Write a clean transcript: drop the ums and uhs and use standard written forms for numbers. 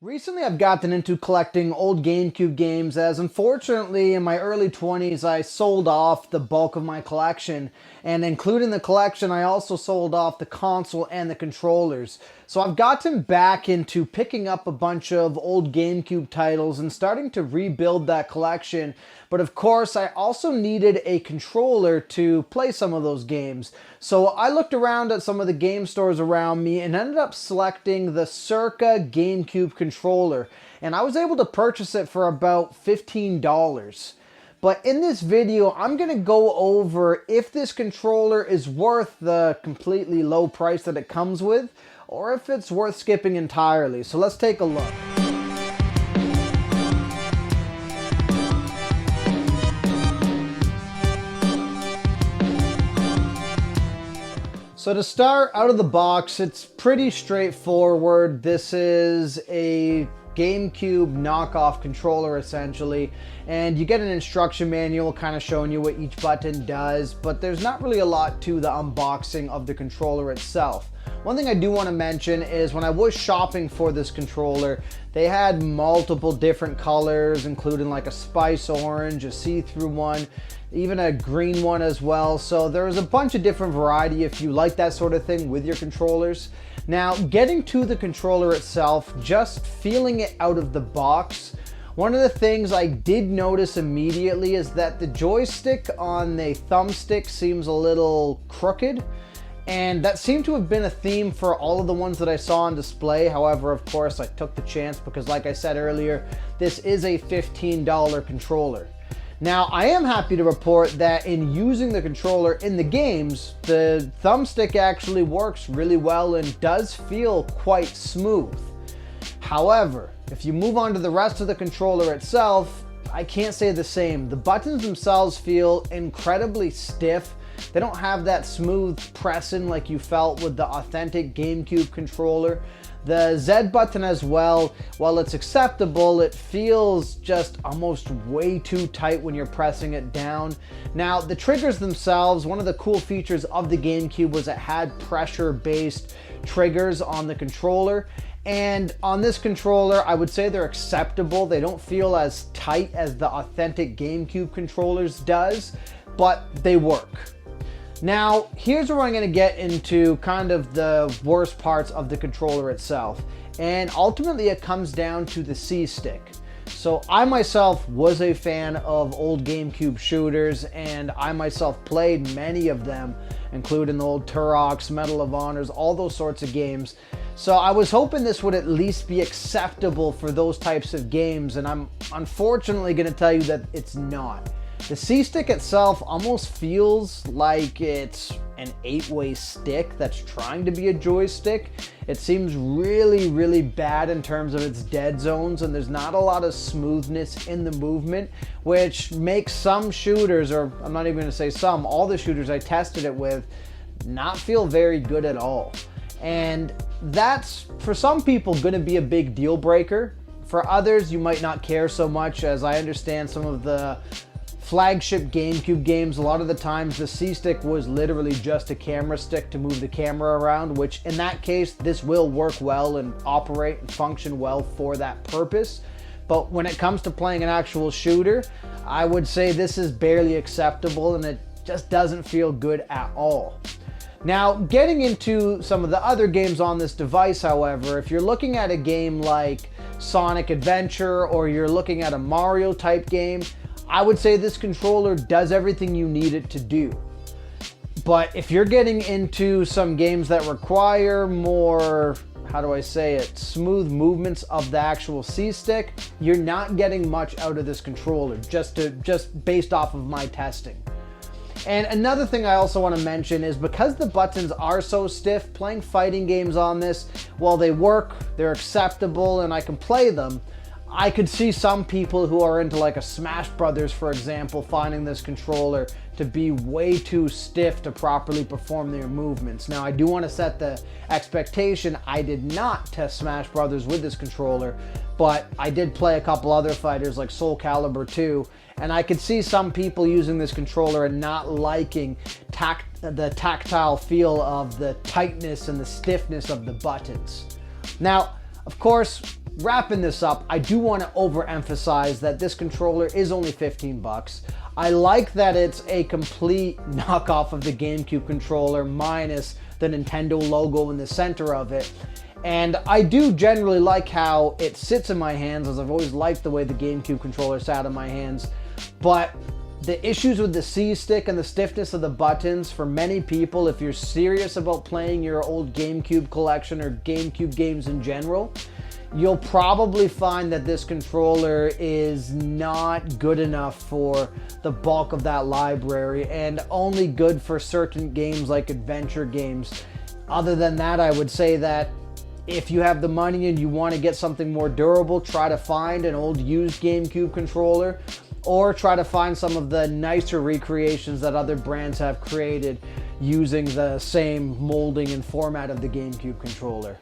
Recently, I've gotten into collecting old GameCube games as unfortunately in my early 20s I sold off the bulk of my collection, and including the collection I also sold off the console and the controllers. So I've gotten back into picking up a bunch of old GameCube titles and starting to rebuild that collection, but of course I also needed a controller to play some of those games. So I looked around at some of the game stores around me and ended up selecting the Cirka GameCube controller, and I was able to purchase it for about $15. But in this video, I'm going to go over if this controller is worth the completely low price that it comes with, or if it's worth skipping entirely. So let's take a look. So to start out of the box, it's pretty straightforward. This is a GameCube knockoff controller essentially, and you get an instruction manual kind of showing you what each button does, but there's not really a lot to the unboxing of the controller itself. One thing I do want to mention is when I was shopping for this controller, they had multiple different colors, including like a spice orange, a see-through one, even a green one as well. So there's a bunch of different variety if you like that sort of thing with your controllers. Now, getting to the controller itself, just feeling it out of the box, one of the things I did notice immediately is that the joystick on the thumbstick seems a little crooked. And that seemed to have been a theme for all of the ones that I saw on display. However, of course, I took the chance because like I said earlier, this is a $15 controller. Now, I am happy to report that in using the controller in the games, the thumbstick actually works really well and does feel quite smooth. However, if you move on to the rest of the controller itself, I can't say the same. The buttons themselves feel incredibly stiff. They don't have that smooth pressing like you felt with the authentic GameCube controller. The Z button as well, while it's acceptable, it feels just almost way too tight when you're pressing it down. Now, the triggers themselves, one of the cool features of the GameCube was it had pressure-based triggers on the controller. And on this controller, I would say they're acceptable. They don't feel as tight as the authentic GameCube controllers does, but they work. Now, here's where I'm going to get into kind of the worst parts of the controller itself. And ultimately, it comes down to the C-stick. So I myself was a fan of old GameCube shooters, and I myself played many of them, including the old Turok's, Medal of Honors, all those sorts of games. So I was hoping this would at least be acceptable for those types of games, and I'm unfortunately going to tell you that it's not. The C-stick itself almost feels like it's an 8-way stick that's trying to be a joystick. It seems really bad in terms of its dead zones, and there's not a lot of smoothness in the movement, which makes some shooters, or I'm not even going to say some, all the shooters I tested it with, not feel very good at all. And that's, for some people, going to be a big deal breaker. For others, you might not care so much, as I understand some of the flagship GameCube games, a lot of the times the C-stick was literally just a camera stick to move the camera around, which in that case, this will work well and operate and function well for that purpose. But when it comes to playing an actual shooter, I would say this is barely acceptable and it just doesn't feel good at all. Now, getting into some of the other games on this device, however, if you're looking at a game like Sonic Adventure or you're looking at a Mario type game, I would say this controller does everything you need it to do. But if you're getting into some games that require more, how do I say it, smooth movements of the actual C-stick, you're not getting much out of this controller, just based off of my testing. And another thing I also want to mention is because the buttons are so stiff, playing fighting games on this, while they work, they're acceptable, and I can play them, I could see some people who are into like a Smash Brothers, for example, finding this controller to be way too stiff to properly perform their movements. Now, I do want to set the expectation, I did not test Smash Brothers with this controller, but I did play a couple other fighters like Soul Calibur 2, and I could see some people using this controller and not liking the tactile feel of the tightness and the stiffness of the buttons. Now, of course, wrapping this up, I do want to overemphasize that this controller is only 15 bucks. I like that it's a complete knockoff of the GameCube controller minus the Nintendo logo in the center of it. And I do generally like how it sits in my hands, as I've always liked the way the GameCube controller sat in my hands. But the issues with the C-stick and the stiffness of the buttons, for many people, if you're serious about playing your old GameCube collection or GameCube games in general, you'll probably find that this controller is not good enough for the bulk of that library and only good for certain games like adventure games. Other than that, I would say that if you have the money and you want to get something more durable, try to find an old used GameCube controller, or try to find some of the nicer recreations that other brands have created using the same molding and format of the GameCube controller.